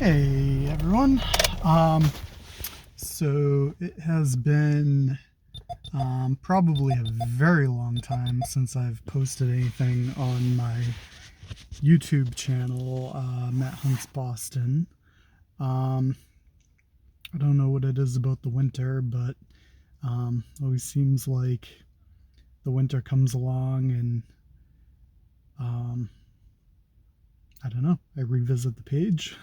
Hey everyone. So it has been probably a very long time since I've posted anything on my YouTube channel, MattHuntsBoston. I don't know what it is about the winter, but always seems like the winter comes along and I don't know, I revisit the page.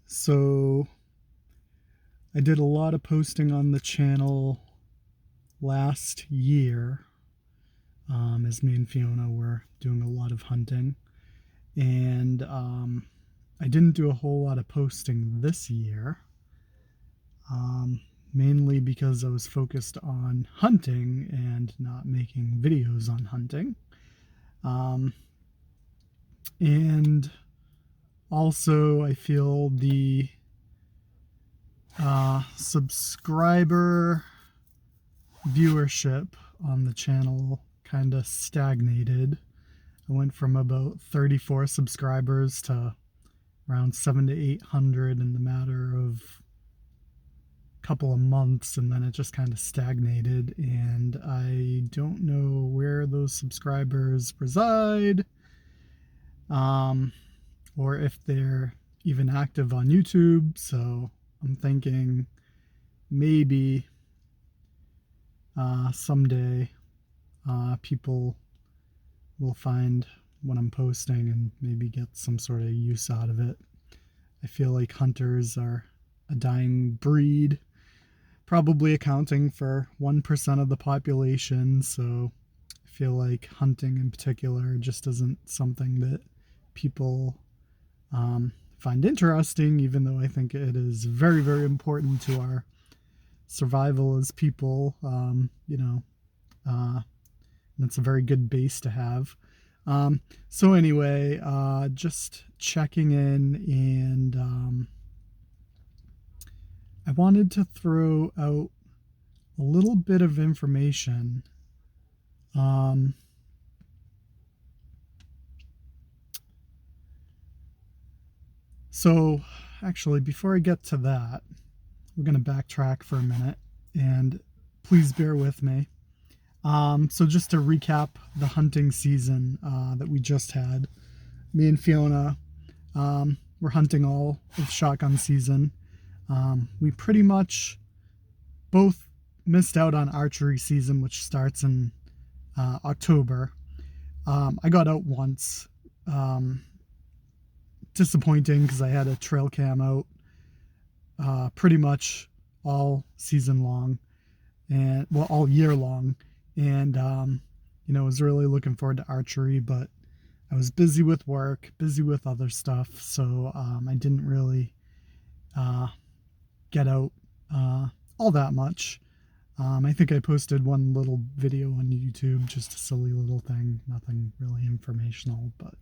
So I did a lot of posting on the channel last year, as me and Fiona were doing a lot of hunting, and I didn't do a whole lot of posting this year, mainly because I was focused on hunting and not making videos on hunting, and also I feel the subscriber viewership on the channel kind of stagnated. I went from about 34 subscribers to around 700 to 800 in the matter of a couple of months, and then it just kind of stagnated, and I don't know where those subscribers reside, or if they're even active on YouTube. So I'm thinking maybe someday people will find what I'm posting and maybe get some sort of use out of it. I feel like hunters are a dying breed, probably accounting for 1% of the population, so I feel like hunting in particular just isn't something that people find interesting, even though I think it is very, very important to our survival as people. That's a very good base to have. So anyway, just checking in, and I wanted to throw out a little bit of information. So actually, before I get to that, we're going to backtrack for a minute, and please bear with me. So just to recap the hunting season that we just had, me and Fiona were hunting all of shotgun season. We pretty much both missed out on archery season, which starts in October. I got out once. Disappointing because I had a trail cam out pretty much all season long, and well, all year long, and was really looking forward to archery, but I was busy with work, busy with other stuff, so I didn't really get out all that much. I think I posted one little video on YouTube, just a silly little thing, nothing really informational, but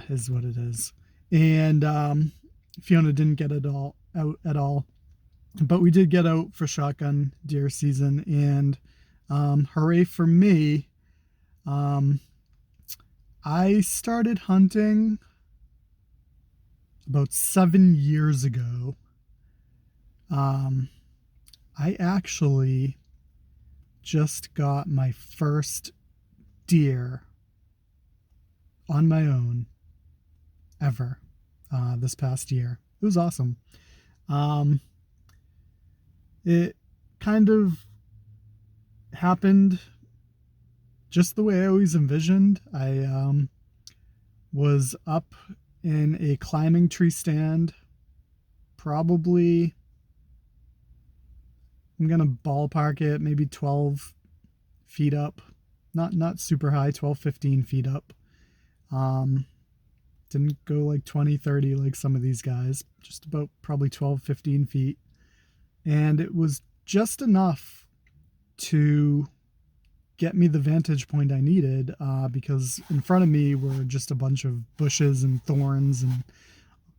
is what it is. And Fiona didn't get it all out at all, but we did get out for shotgun deer season, and hooray for me. I started hunting about 7 years ago. I actually just got my first deer on my own ever this past year. It was awesome. It kind of happened just the way I always envisioned. I was up in a climbing tree stand, probably, I'm gonna ballpark it, maybe 12 feet up, not super high, 12, 15 feet up. Didn't go like 20, 30 like some of these guys, just about probably 12, 15 feet. And it was just enough to get me the vantage point I needed, because in front of me were just a bunch of bushes and thorns and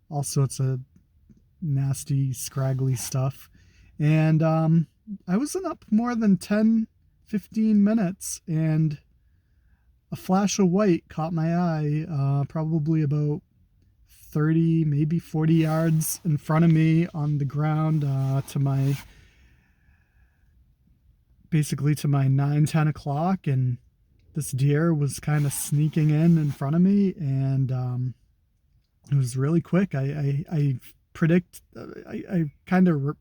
all sorts of nasty, scraggly stuff. And I wasn't up more than 10, 15 minutes, and a flash of white caught my eye, probably about 30, maybe 40 yards in front of me on the ground, basically to my 9-10 o'clock, and this deer was kind of sneaking in front of me, and it was really quick. I predict, I kind of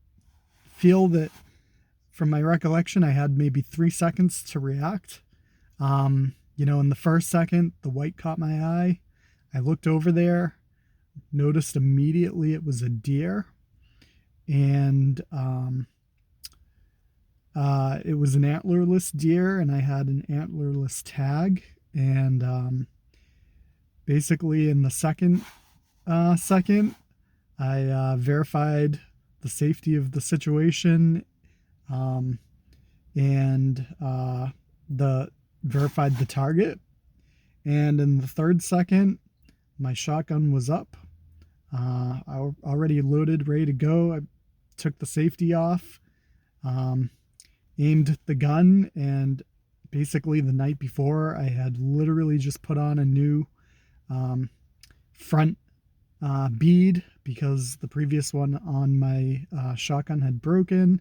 feel that from my recollection, I had maybe 3 seconds to react. In the first second, the white caught my eye. I looked over there, noticed immediately it was a deer, and it was an antlerless deer, and I had an antlerless tag. And basically, in the second, I verified the safety of the situation, and verified the target. And in the third second, my shotgun was up. I already loaded, ready to go. I took the safety off, aimed the gun, and basically the night before, I had literally just put on a new front bead because the previous one on my shotgun had broken.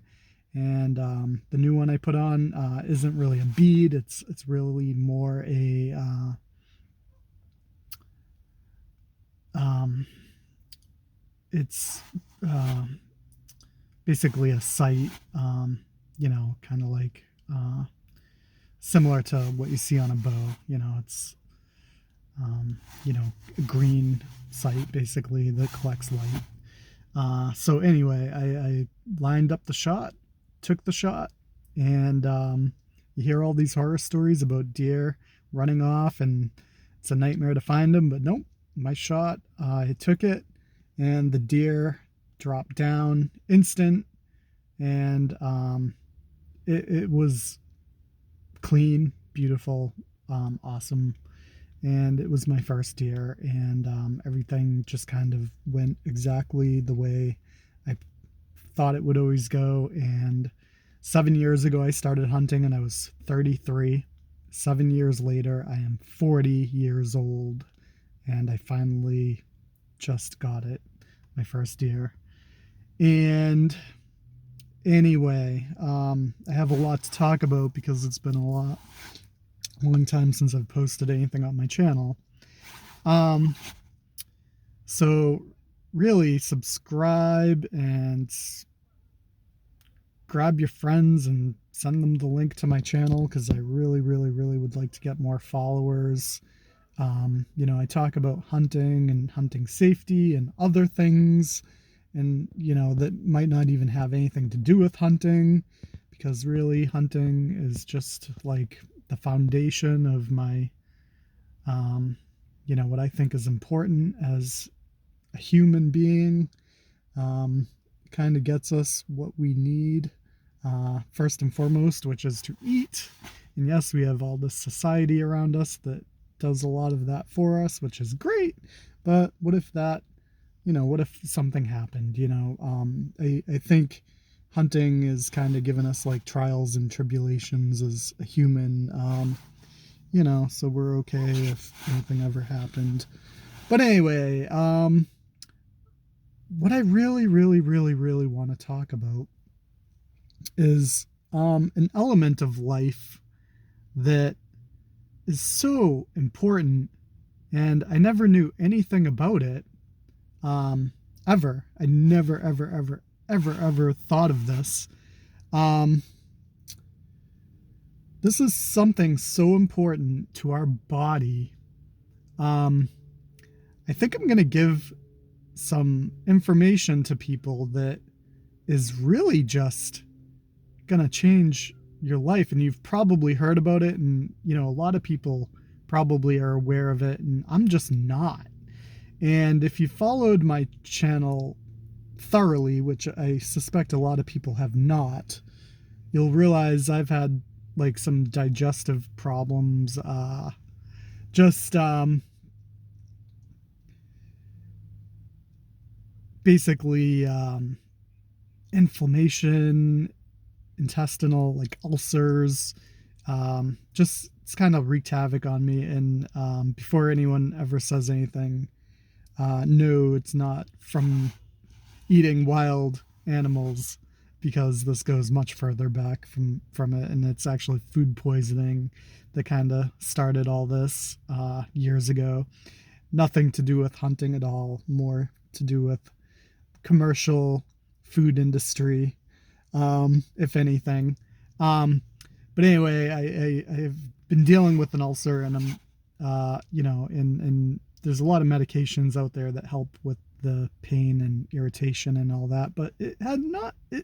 And the new one I put on isn't really a bead. It's really more a it's basically a sight, kind of like similar to what you see on a bow. It's a green sight basically that collects light. So anyway, I lined up the shot, took the shot, and you hear all these horror stories about deer running off and it's a nightmare to find them, but nope, my shot, I took it, and the deer dropped down instant, and it was clean, beautiful, awesome, and it was my first deer, and everything just kind of went exactly the way I thought it would always go. And 7 years ago I started hunting and I was 33. 7 years later I am 40 years old, and I finally just got it, my first deer. And anyway, I have a lot to talk about because it's been a long time since I've posted anything on my channel. So really subscribe and grab your friends and send them the link to my channel, because I really would like to get more followers. I talk about hunting and hunting safety and other things, and that might not even have anything to do with hunting, because really hunting is just like the foundation of my what I think is important as a human being. Kind of gets us what we need, first and foremost, which is to eat. And yes, we have all this society around us that does a lot of that for us, which is great. But what if what if something happened? I think hunting is kind of given us like trials and tribulations as a human, so we're okay if anything ever happened. But anyway, what I really want to talk about is an element of life that is so important, and I never knew anything about it ever. I never ever thought of this. This is something so important to our body. I think I'm going to give some information to people that is really just going to change your life. And you've probably heard about it, and a lot of people probably are aware of it, and I'm just not. And if you followed my channel thoroughly, which I suspect a lot of people have not, you'll realize I've had like some digestive problems, basically inflammation, intestinal, like ulcers, just it's kind of wreaked havoc on me. And before anyone ever says anything, No, it's not from eating wild animals, because this goes much further back from it, and it's actually food poisoning that kind of started all this years ago. Nothing to do with hunting at all, more to do with commercial food industry, if anything. But anyway, I've been dealing with an ulcer, and I'm, and there's a lot of medications out there that help with the pain and irritation and all that, but it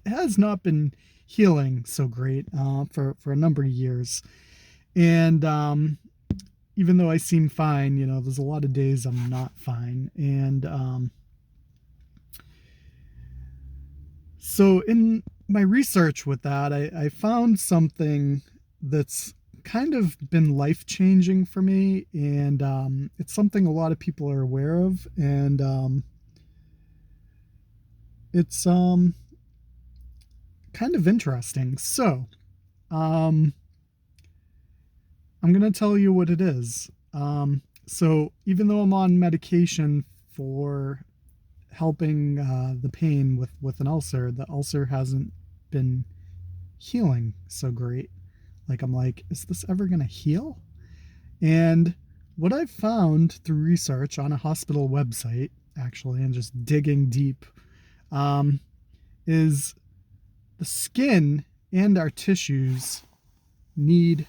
has not been healing so great for a number of years. And even though I seem fine, there's a lot of days I'm not fine. And so in my research with that, I found something that's kind of been life changing for me, and it's something a lot of people are aware of, and it's kind of interesting. So um, I'm gonna tell you what it is. So even though I'm on medication for helping the pain with an ulcer, the ulcer hasn't been healing so great. Like, I'm like, is this ever going to heal? And what I've found through research on a hospital website, actually, and just digging deep, is the skin and our tissues need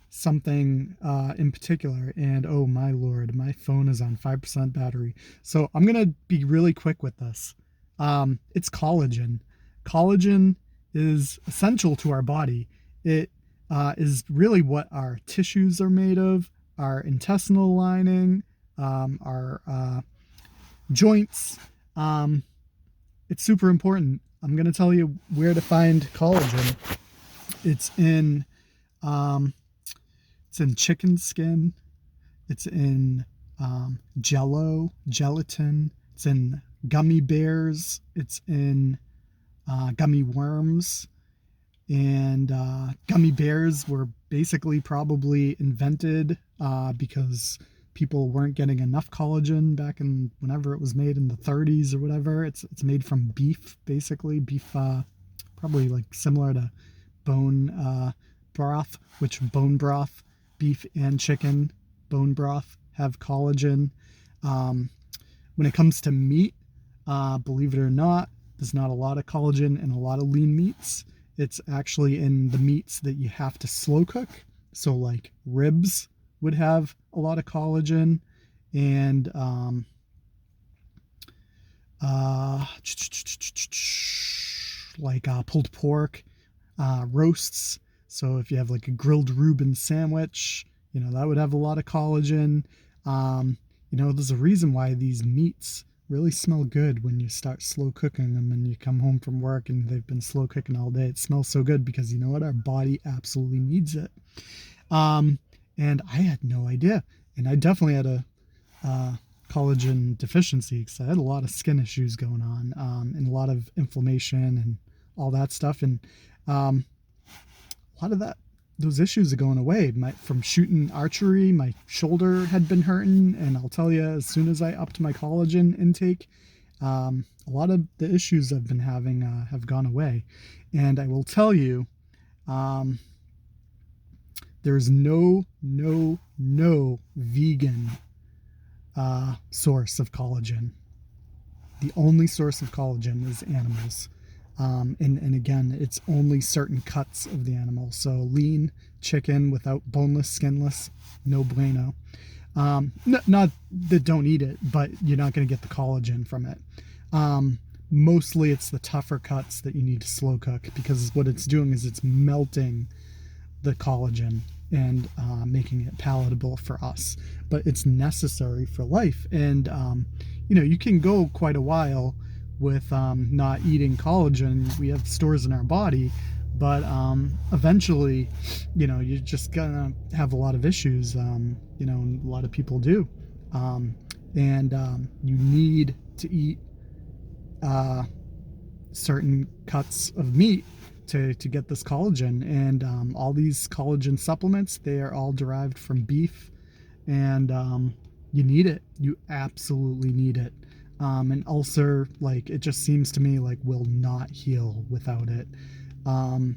something in particular. And oh my lord, my phone is on 5% battery, so I'm gonna be really quick with this. It's collagen. Collagen is essential to our body. It is really what our tissues are made of, our intestinal lining, our joints. It's super important. I'm gonna tell you where to find collagen. It's in chicken skin. It's in jello, gelatin. It's in gummy bears. It's in gummy worms. And gummy bears were basically probably invented because people weren't getting enough collagen back in whenever it was made in the 30s or whatever. It's made from beef, basically. Beef, probably like similar to bone broth, which bone broth, beef and chicken bone broth have collagen. When it comes to meat, believe it or not, there's not a lot of collagen in a lot of lean meats. It's actually in the meats that you have to slow cook. So like ribs would have a lot of collagen, and like pulled pork, roasts. So if you have like a grilled Reuben sandwich, that would have a lot of collagen. There's a reason why these meats really smell good when you start slow cooking them and you come home from work and they've been slow cooking all day. It smells so good because you know what? Our body absolutely needs it. And I had no idea. And I definitely had a collagen deficiency because I had a lot of skin issues going on, and a lot of inflammation and all that stuff. And a lot of those issues are going away. From shooting archery, my shoulder had been hurting, and I'll tell you, as soon as I upped my collagen intake, a lot of the issues I've been having have gone away. And I will tell you, there's no vegan source of collagen. The only source of collagen is animals. And again, it's only certain cuts of the animal. So lean chicken without boneless, skinless, no bueno. Not that don't eat it, but you're not going to get the collagen from it. Mostly it's the tougher cuts that you need to slow cook, because what it's doing is it's melting the collagen and making it palatable for us. But it's necessary for life. And, you can go quite a while with not eating collagen. We have stores in our body, but eventually, you're just gonna have a lot of issues. And a lot of people do, and you need to eat certain cuts of meat to get this collagen. And all these collagen supplements, they are all derived from beef, and You need it. You absolutely need it. An ulcer, like, it just seems to me like will not heal without it. Um,